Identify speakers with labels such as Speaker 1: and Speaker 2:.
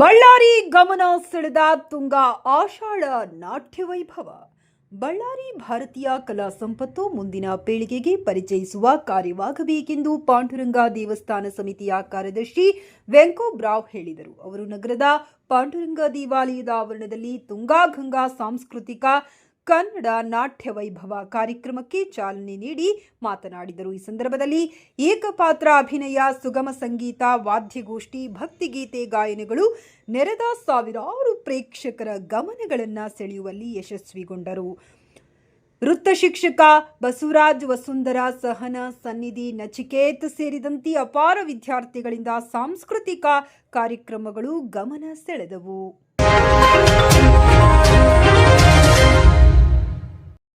Speaker 1: ಬಳ್ಳಾರಿ ಗಮನ ಸೆಳೆದ ತುಂಗ ಆಷಾಢ ನಾಟ್ಯ ವೈಭವ. ಬಳ್ಳಾರಿ ಭಾರತೀಯ ಕಲಾ ಸಂಪತ್ತು ಮುಂದಿನ ಪೀಳಿಗೆಗೆ ಪರಿಚಯಿಸುವ ಕಾರ್ಯವಾಗಬೇಕೆಂದು ಪಾಂಡುರಂಗ ದೇವಸ್ಥಾನ ಸಮಿತಿಯ ಕಾರ್ಯದರ್ಶಿ ವೆಂಕೋಬ್ರಾವ್ ಹೇಳಿದರು. ಅವರು ನಗರದ ಪಾಂಡುರಂಗ ದೇವಾಲಯದ ಆವರಣದಲ್ಲಿ ತುಂಗಾಗಂಗಾ ಸಾಂಸ್ಕೃತಿಕ ಕನ್ನಡ ನಾಟ್ಯ ವೈಭವ ಕಾರ್ಯಕ್ರಮಕ್ಕೆ ಚಾಲನೆ ನೀಡಿ ಮಾತನಾಡಿದರು. ಈ ಸಂದರ್ಭದಲ್ಲಿ ಏಕಪಾತ್ರ ಅಭಿನಯ, ಸುಗಮ ಸಂಗೀತ, ವಾದ್ಯಗೋಷ್ಠಿ, ಭಕ್ತಿಗೀತೆ ಗಾಯನಗಳು ನೆರೆದ ಸಾವಿರಾರು ಪ್ರೇಕ್ಷಕರ ಗಮನಗಳನ್ನು ಸೆಳೆಯುವಲ್ಲಿ ಯಶಸ್ವಿಗೊಂಡರು. ವೃತ್ತ ಶಿಕ್ಷಕ ಬಸವರಾಜ್, ವಸುಂಧರಾ, ಸಹನ, ಸನ್ನಿಧಿ, ನಚಿಕೇತ್ ಸೇರಿದಂತೆ ಅಪಾರ ವಿದ್ಯಾರ್ಥಿಗಳಿಂದ ಸಾಂಸ್ಕೃತಿಕ ಕಾರ್ಯಕ್ರಮಗಳು ಗಮನ ಸೆಳೆದವು.